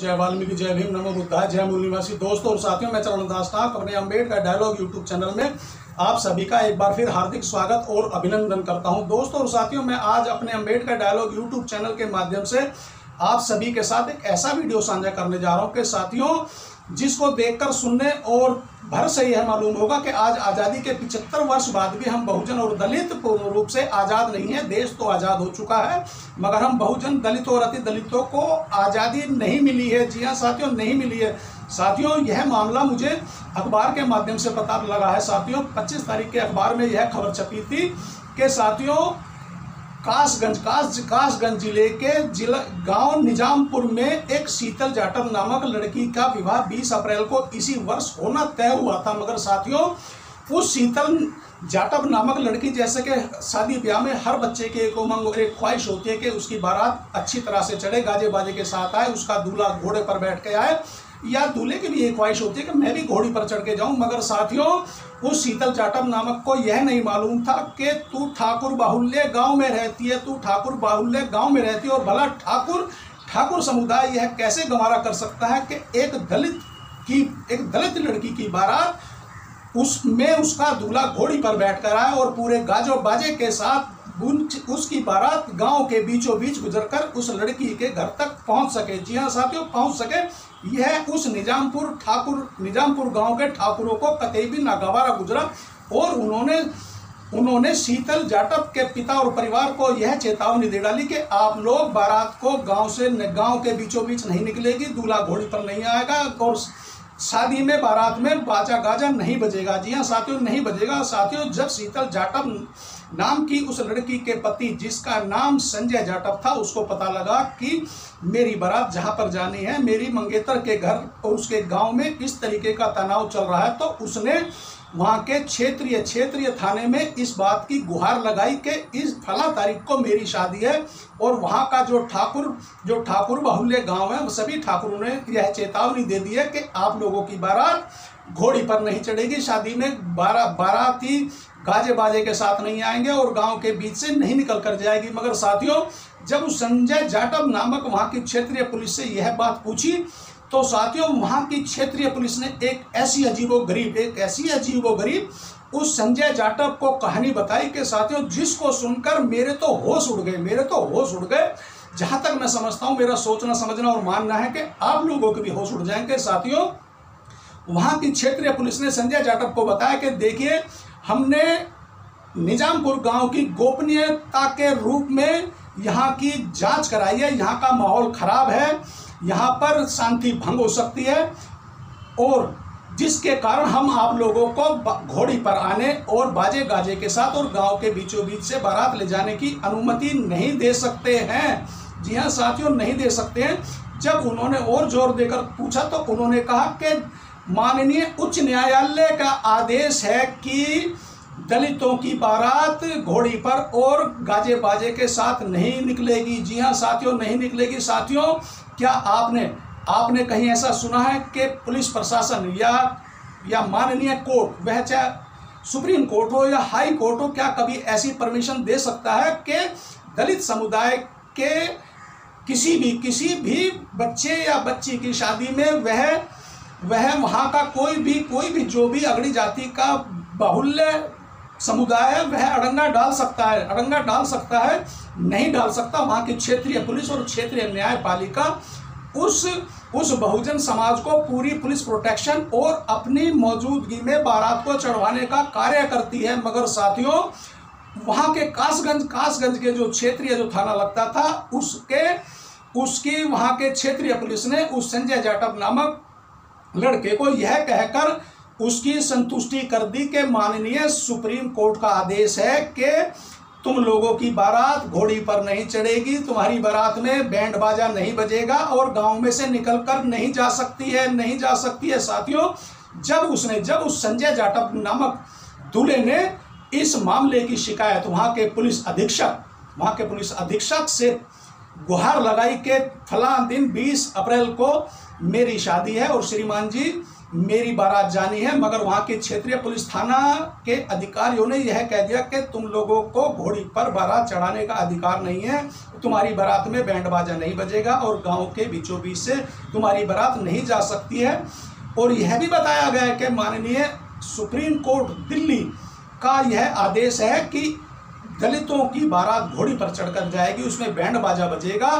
जय वाल्मीकि, जय भीम, नमो बुद्धाय, जय मूल निवासी। दोस्तों और साथियों, मैं चरणदास नाथ अपने अम्बेडकर डायलॉग यूट्यूब चैनल में आप सभी का एक बार फिर हार्दिक स्वागत और अभिनंदन करता हूं। दोस्तों और साथियों, मैं आज अपने अम्बेडकर डायलॉग यूट्यूब चैनल के माध्यम से आप सभी के साथ एक ऐसा वीडियो साझा करने जा रहा हूं कि साथियों, जिसको देखकर सुनने और भर से यह मालूम होगा कि आज आज़ादी के 75 वर्ष बाद भी हम बहुजन और दलित पूर्ण रूप से आज़ाद नहीं है। देश तो आज़ाद हो चुका है, मगर हम बहुजन, दलित और अति दलितों को आज़ादी नहीं मिली है। जी हाँ साथियों, नहीं मिली है। साथियों, यह मामला मुझे अखबार के माध्यम से पता लगा है। साथियों, 25 तारीख के अखबार में यह खबर छपी थी कि साथियों, कासगंज जिले के गांव निजामपुर में एक शीतल जाटव नामक लड़की का विवाह 20 अप्रैल को इसी वर्ष होना तय हुआ था। मगर साथियों, उस शीतल जाटव नामक लड़की, जैसे कि शादी ब्याह में हर बच्चे की एक उमंग, एक ख्वाहिश होती है कि उसकी बारात अच्छी तरह से चढ़े, गाजे बाजे के साथ आए, उसका दूल्हा घोड़े पर बैठ के आए, या दूल्हे की भी एक ख्वाहिश होती है कि मैं भी घोड़ी पर चढ़ के जाऊं। मगर साथियों, उस शीतल जाटव नामक को यह नहीं मालूम था कि तू ठाकुर बाहुल्य गांव में रहती है, तू ठाकुर बाहुल्य गांव में रहती है, और भला ठाकुर समुदाय यह कैसे गवारा कर सकता है कि एक दलित लड़की की बारात, उसमें उसका दूल्हा घोड़ी पर बैठकर आए और पूरे गाजो बाजे के साथ उसकी बारात गांव के बीचों बीच गुजरकर उस लड़की के घर तक पहुंच सके। जी हाँ साथियों, पहुंच सके। यह उस निजामपुर गांव के ठाकुरों को कतई भी नागवारा गुजरा, और उन्होंने शीतल जाटव के पिता और परिवार को यह चेतावनी दे डाली कि आप लोग बारात को गांव के बीचों बीच नहीं निकलेगी, दूल्हा घोड़ी पर नहीं आएगा, और शादी में बारात में बाजा गाजा नहीं बजेगा। जी हाँ साथियों, नहीं बजेगा। साथियों, जब शीतल जाटव नाम की उस लड़की के पति, जिसका नाम संजय जाटव था, उसको पता लगा कि मेरी बारात जहां पर जानी है, मेरी मंगेतर के घर और उसके गांव में इस तरीके का तनाव चल रहा है, तो उसने वहां के क्षेत्रीय थाने में इस बात की गुहार लगाई कि इस फला तारीख को मेरी शादी है। और वहां का जो ठाकुर बाहुल्य गांव है, सभी ठाकुरों ने यह चेतावनी दे दी है कि आप लोगों की बारात घोड़ी पर नहीं चढ़ेगी, शादी में बाराती गाजे बाजे के साथ नहीं आएंगे और गांव के बीच से नहीं निकल कर जाएगी। मगर साथियों, जब संजय जाटव नामक वहां की क्षेत्रीय पुलिस से यह बात पूछी, तो साथियों, वहां की क्षेत्रीय पुलिस ने एक ऐसी अजीबोगरीब उस संजय जाटव को कहानी बताई कि साथियों, जिसको सुनकर मेरे तो होश उड़ गए। जहां तक मैं समझता हूं, मेरा सोचना समझना और मानना है कि आप लोगों के भी होश उड़ जाएंगे। साथियों, वहां की क्षेत्रीय पुलिस ने संजय जाटव को बताया कि देखिए, हमने निजामपुर गांव की गोपनीयता के रूप में यहाँ की जांच कराई है, यहाँ का माहौल खराब है, यहाँ पर शांति भंग हो सकती है, और जिसके कारण हम आप लोगों को घोड़ी पर आने और बाजे गाजे के साथ और गांव के बीचों बीच से बारात ले जाने की अनुमति नहीं दे सकते हैं। जी हाँ साथियों, नहीं दे सकते हैं। जब उन्होंने और जोर देकर पूछा, तो उन्होंने कहा कि माननीय उच्च न्यायालय का आदेश है कि दलितों की बारात घोड़ी पर और गाजे बाजे के साथ नहीं निकलेगी। जी हाँ साथियों, नहीं निकलेगी। साथियों, क्या आपने कहीं ऐसा सुना है कि पुलिस प्रशासन या माननीय कोर्ट, वह चाहे सुप्रीम कोर्ट हो या हाई कोर्ट हो, क्या कभी ऐसी परमिशन दे सकता है कि दलित समुदाय के किसी भी बच्चे या बच्ची की शादी में वह वहाँ का कोई भी जो भी अगड़ी जाति का बाहुल्य समुदाय है, वह अड़ंगा डाल सकता है? नहीं डाल सकता। वहाँ की क्षेत्रीय पुलिस और क्षेत्रीय न्यायपालिका उस बहुजन समाज को पूरी पुलिस प्रोटेक्शन और अपनी मौजूदगी में बारात को चढ़वाने का कार्य करती है। मगर साथियों, वहाँ के कासगंज के जो क्षेत्रीय थाना लगता था, उसकी वहाँ के क्षेत्रीय पुलिस ने उस संजय जाटव नामक लड़के को यह कहकर उसकी संतुष्टि कर दी कि माननीय सुप्रीम कोर्ट का आदेश है कि तुम लोगों की बारात घोड़ी पर नहीं चढ़ेगी, तुम्हारी बारात में बैंड बाजा नहीं बजेगा और गांव में से निकलकर नहीं जा सकती है। साथियों, जब उस संजय जाटव नामक दूल्हे ने इस मामले की शिकायत वहां के पुलिस अधीक्षक से गुहार लगाई कि फलां दिन 20 अप्रैल को मेरी शादी है, और श्रीमान जी मेरी बारात जानी है, मगर वहां के क्षेत्रीय पुलिस थाना के अधिकारियों ने यह कह दिया कि तुम लोगों को घोड़ी पर बारात चढ़ाने का अधिकार नहीं है, तुम्हारी बारात में बैंड बाजा नहीं बजेगा और गांव के बीचों बीच से तुम्हारी बारात नहीं जा सकती है। और यह भी बताया गया है कि माननीय सुप्रीम कोर्ट दिल्ली का यह आदेश है कि दलितों की बारात घोड़ी पर चढ़कर जाएगी, उसमें बैंड बाजा बजेगा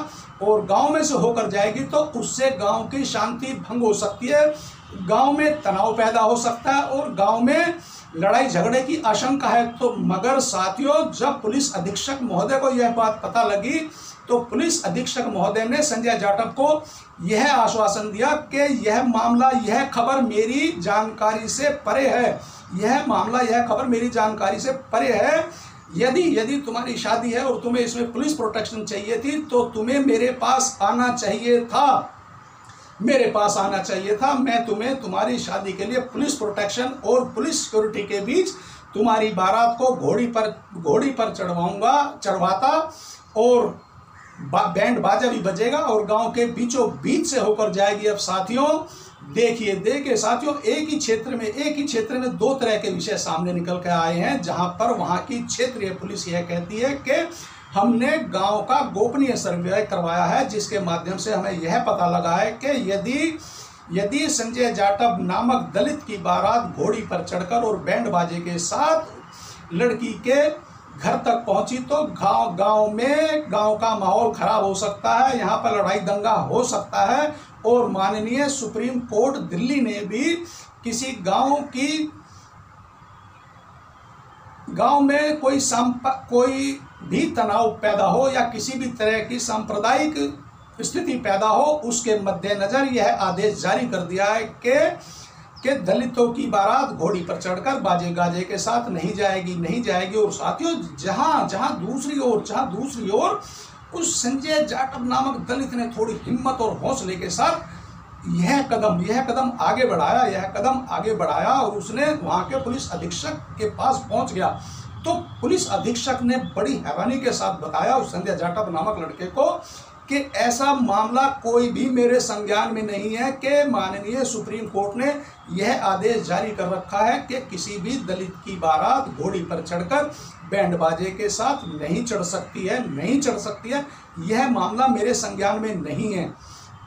और गांव में से होकर जाएगी तो उससे गांव की शांति भंग हो सकती है, गांव में तनाव पैदा हो सकता है और गांव में लड़ाई झगड़े की आशंका है। तो मगर साथियों, जब पुलिस अधीक्षक महोदय को यह बात पता लगी तो पुलिस अधीक्षक महोदय ने संजय जाटव को यह आश्वासन दिया कि यह मामला, यह खबर मेरी जानकारी से परे है, यह मामला, यह खबर मेरी जानकारी से परे है। यदि तुम्हारी शादी है और तुम्हें इसमें पुलिस प्रोटेक्शन चाहिए थी तो तुम्हें मेरे पास आना चाहिए था, मेरे पास आना चाहिए था। मैं तुम्हें तुम्हारी शादी के लिए पुलिस प्रोटेक्शन और पुलिस सिक्योरिटी के बीच तुम्हारी बारात को घोड़ी पर चढ़वाता और बैंड बाजा भी बजेगा और गांव के बीचों बीच से होकर जाएगी। अब साथियों देखिए साथियों, एक ही क्षेत्र में दो तरह के विषय सामने निकल के आए हैं, जहां पर वहां की क्षेत्रीय पुलिस यह कहती है कि हमने गांव का गोपनीय सर्वे करवाया है, जिसके माध्यम से हमें यह पता लगा है कि यदि संजय जाटव नामक दलित की बारात घोड़ी पर चढ़कर और बैंड बाजे के साथ लड़की के घर तक पहुंची तो गांव का माहौल खराब हो सकता है, यहाँ पर लड़ाई दंगा हो सकता है। और माननीय सुप्रीम कोर्ट दिल्ली ने भी किसी गांव में कोई भी तनाव पैदा हो या किसी भी तरह की सांप्रदायिक स्थिति पैदा हो, उसके मद्देनजर यह आदेश जारी कर दिया है कि दलितों की बारात घोड़ी पर चढ़कर बाजे गाजे के साथ नहीं जाएगी। और साथियों, जहां दूसरी ओर उस संजय जाटव नामक दलित ने थोड़ी हिम्मत और हौसले के साथ यह कदम आगे बढ़ाया और उसने वहां के पुलिस अधीक्षक के पास पहुंच गया। तो पुलिस अधीक्षक ने बड़ी हैरानी के साथ बताया उस संजय जाटव नामक लड़के को कि ऐसा मामला कोई भी मेरे संज्ञान में नहीं है कि माननीय सुप्रीम कोर्ट ने यह आदेश जारी कर रखा है कि किसी भी दलित की बारात घोड़ी पर चढ़कर बैंड बाजे के साथ नहीं चढ़ सकती है, यह मामला मेरे संज्ञान में नहीं है।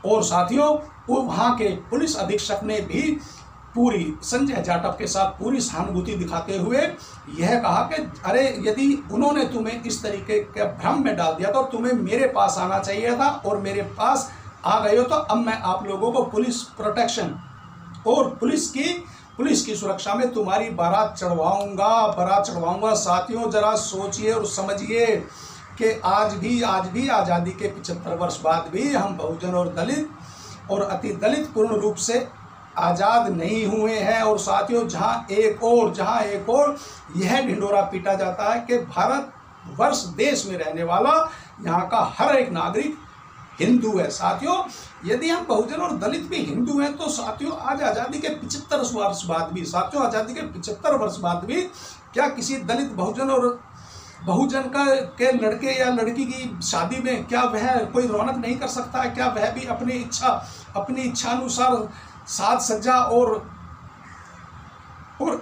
और साथियों, वहां के पुलिस अधीक्षक ने भी पूरी संजय जाटव के साथ पूरी सहानुभूति दिखाते हुए यह कहा कि अरे, यदि उन्होंने तुम्हें इस तरीके के भ्रम में डाल दिया तो तुम्हें मेरे पास आना चाहिए था और मेरे पास आ गए हो, तो अब मैं आप लोगों को पुलिस प्रोटेक्शन और पुलिस की सुरक्षा में तुम्हारी बारात चढ़वाऊंगा। साथियों, जरा सोचिए और समझिए कि आज भी आज़ादी के 75 वर्ष बाद भी हम बहुजन और दलित और अति दलित पूर्ण रूप से आज़ाद नहीं हुए हैं। और साथियों, जहां एक और यह ढिंढोरा पीटा जाता है कि भारत वर्ष देश में रहने वाला यहाँ का हर एक नागरिक हिंदू है। साथियों, यदि हम बहुजन और दलित भी हिंदू हैं तो साथियों, आज आज़ादी के 75 वर्ष बाद भी क्या किसी दलित बहुजन के लड़के या लड़की की शादी में क्या वह कोई रौनक नहीं कर सकता है? क्या वह भी अपनी इच्छा अनुसार साज सज्जा और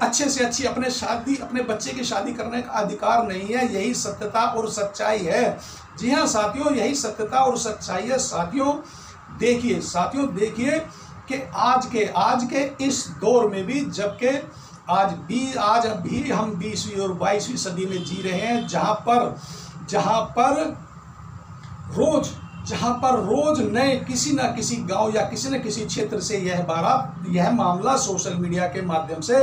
अच्छे से अच्छी अपने बच्चे की शादी करने का अधिकार नहीं है? यही सत्यता और सच्चाई है। जी हाँ साथियों, यही सत्यता और सच्चाई है। साथियों देखिए कि आज के इस दौर में भी, जबकि आज भी हम 20वीं और 22वीं सदी में जी रहे हैं, जहां पर रोज नए किसी न किसी गांव या किसी न किसी क्षेत्र से यह मामला सोशल मीडिया के माध्यम से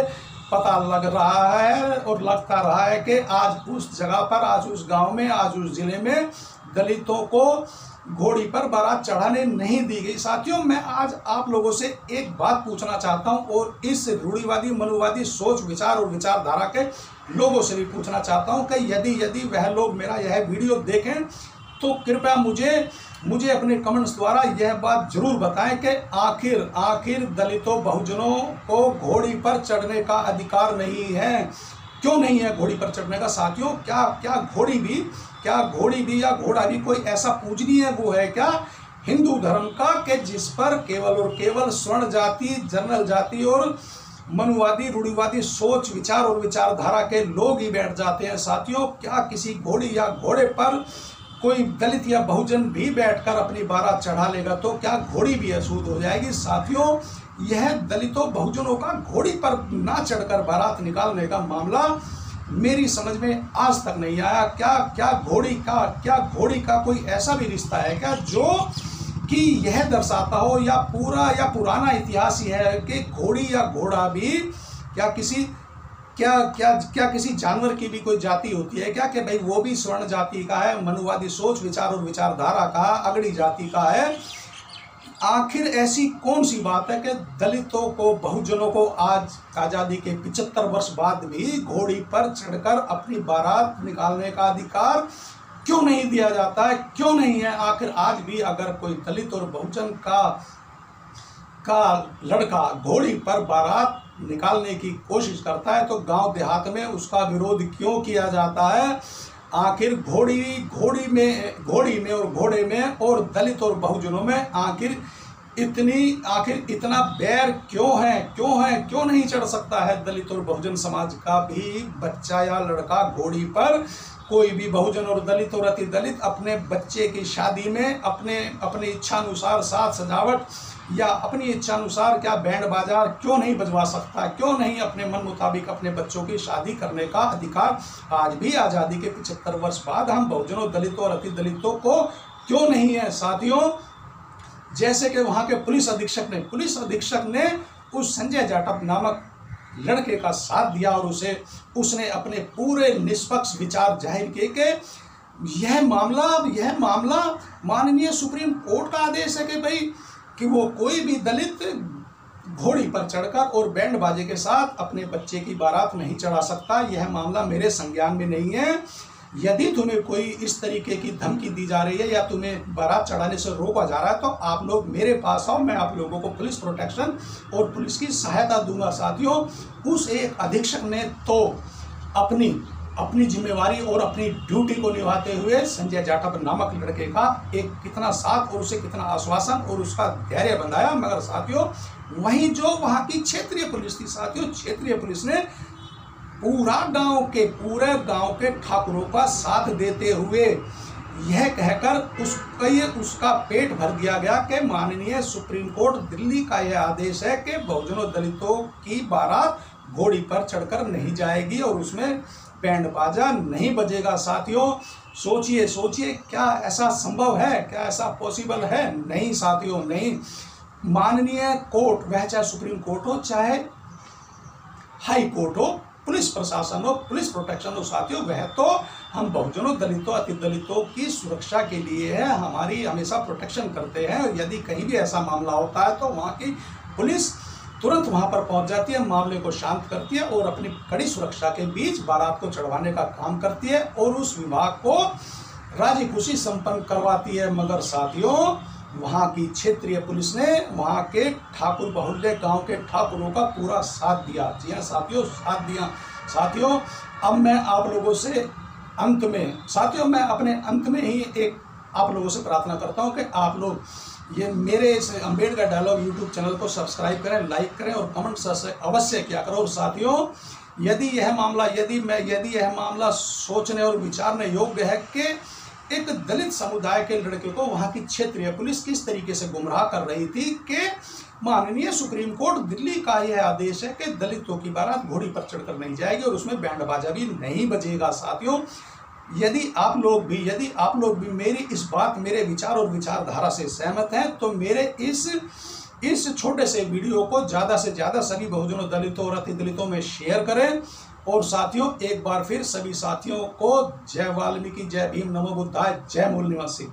पता लगता रहा है कि आज उस जगह पर, आज उस गांव में, आज उस जिले में दलितों को घोड़ी पर बारात चढ़ाने नहीं दी गई। साथियों, मैं आज आप लोगों से एक बात पूछना चाहता हूं और इस रूढ़िवादी मनुवादी सोच विचार और विचारधारा के लोगों से भी पूछना चाहता हूं कि यदि वह लोग मेरा यह वीडियो देखें तो कृपया मुझे अपने कमेंट्स द्वारा यह बात जरूर बताएं कि आखिर दलितों बहुजनों को घोड़ी पर चढ़ने का अधिकार नहीं है। क्यों नहीं है घोड़ी पर चढ़ने का? साथियों, क्या घोड़ी भी या घोड़ा भी कोई ऐसा पूजनीय वो है क्या हिंदू धर्म का, कि जिस पर केवल और केवल स्वर्ण जाति, जनरल जाति और मनुवादी रूढ़िवादी सोच, विचार और विचारधारा के लोग ही बैठ जाते हैं। साथियों, क्या किसी घोड़ी या घोड़े पर कोई दलित या बहुजन भी बैठकर अपनी बारात चढ़ा लेगा तो क्या घोड़ी भी अशुद्ध हो जाएगी? साथियों, यह दलितों बहुजनों का घोड़ी पर ना चढ़कर बारात निकालने का मामला मेरी समझ में आज तक नहीं आया। क्या घोड़ी का कोई ऐसा भी रिश्ता है क्या जो कि यह दर्शाता हो, या पुराना इतिहास ही है कि घोड़ी या घोड़ा भी क्या किसी जानवर की भी कोई जाति होती है क्या, कि भाई वो भी स्वर्ण जाति का है, मनुवादी सोच, विचार और विचारधारा का, अगड़ी जाति का है? आखिर ऐसी कौन सी बात है कि दलितों को, बहुजनों को आज आज़ादी के 75 वर्ष बाद भी घोड़ी पर चढ़कर अपनी बारात निकालने का अधिकार क्यों नहीं दिया जाता है? क्यों नहीं है? आखिर आज भी अगर कोई दलित और बहुजन का लड़का घोड़ी पर बारात निकालने की कोशिश करता है तो गांव देहात में उसका विरोध क्यों किया जाता है? आखिर घोड़ी में और घोड़े में और दलित और बहुजनों में आखिर इतना बैर क्यों नहीं चढ़ सकता है? दलित और बहुजन समाज का भी बच्चा या लड़का घोड़ी पर, कोई भी बहुजन और दलित और अति दलित अपने बच्चे की शादी में अपने इच्छानुसार साज सजावट या अपनी इच्छानुसार क्या बैंड बाजार क्यों नहीं बजवा सकता? क्यों नहीं अपने मन मुताबिक अपने बच्चों की शादी करने का अधिकार आज भी आज़ादी के 75 वर्ष बाद हम बहुजनों, दलितों और अति दलितों को क्यों नहीं है? साथियों, जैसे कि वहाँ के पुलिस अधीक्षक ने उस संजय जाटव नामक लड़के का साथ दिया और उसने अपने पूरे निष्पक्ष विचार जाहिर किए कि यह मामला माननीय सुप्रीम कोर्ट का आदेश है कि वो कोई भी दलित घोड़ी पर चढ़कर और बैंड बाजे के साथ अपने बच्चे की बारात नहीं चढ़ा सकता। यह मामला मेरे संज्ञान में नहीं है। यदि तुम्हें कोई इस तरीके की धमकी दी जा रही है या तुम्हें बारात चढ़ाने से रोका जा रहा है तो आप लोग मेरे पास आओ, मैं आप लोगों को पुलिस प्रोटेक्शन और पुलिस की सहायता दूंगा। साथियों, उस एक अधीक्षक ने तो अपनी जिम्मेवारी और अपनी ड्यूटी को निभाते हुए संजय जाटव नामक लड़के का एक कितना साथ और उसे कितना आश्वासन और उसका धैर्य बंधाया। मगर साथियों, वहीं जो वहाँ की क्षेत्रीय पुलिस थी, साथियों, क्षेत्रीय पुलिस ने पूरे गांव के ठाकुरों का साथ देते हुए यह कहकर उसका पेट भर दिया गया कि माननीय सुप्रीम कोर्ट दिल्ली का यह आदेश है कि बहुजनों दलितों की बारात घोड़ी पर चढ़कर नहीं जाएगी और उसमें बैंड बाजा नहीं बजेगा। साथियों, सोचिए क्या ऐसा संभव है? क्या ऐसा पॉसिबल है? नहीं साथियों, नहीं। माननीय कोर्ट, वह चाहे सुप्रीम कोर्ट हो, चाहे हाई कोर्ट हो, पुलिस प्रशासन हो, पुलिस प्रोटेक्शन हो, साथियों, वह तो हम बहुजनों, दलितों, अति दलितों की सुरक्षा के लिए है, हमारी हमेशा प्रोटेक्शन करते हैं। और यदि कहीं भी ऐसा मामला होता है तो वहाँ की पुलिस तुरंत वहाँ पर पहुँच जाती है, मामले को शांत करती है और अपनी कड़ी सुरक्षा के बीच बारात को चढ़वाने का काम करती है और उस विभाग को राजी खुशी संपन्न करवाती है। मगर साथियों, वहाँ की क्षेत्रीय पुलिस ने वहाँ के ठाकुर बहुल्य गांव के ठाकुरों का पूरा साथ दिया। जी हाँ साथियों, साथ दिया। साथियों, अब मैं आप लोगों से मैं अपने अंत में ही एक आप लोगों से प्रार्थना करता हूँ कि आप लोग ये मेरे इस अम्बेडकर डायलॉग यूट्यूब चैनल को सब्सक्राइब करें, लाइक करें और कमेंट अवश्य किया करो। और साथियों, यदि यह मामला सोचने और विचारने योग्य है कि एक दलित समुदाय के लड़के को वहाँ की क्षेत्रीय पुलिस किस तरीके से गुमराह कर रही थी कि माननीय सुप्रीम कोर्ट दिल्ली का यह आदेश है कि दलितों की बारात घोड़ी पर चढ़कर नहीं जाएगी और उसमें बैंड बाजा भी नहीं बजेगा। साथियों, यदि आप लोग भी मेरी इस बात, मेरे विचार और विचारधारा से सहमत हैं तो मेरे इस छोटे से वीडियो को ज़्यादा से ज़्यादा सभी बहुजनों, दलितों और अति दलितों में शेयर करें। और साथियों, एक बार फिर सभी साथियों को जय वाल्मीकि, जय भीम, नमो बुद्धाय, जय मूल निवासी।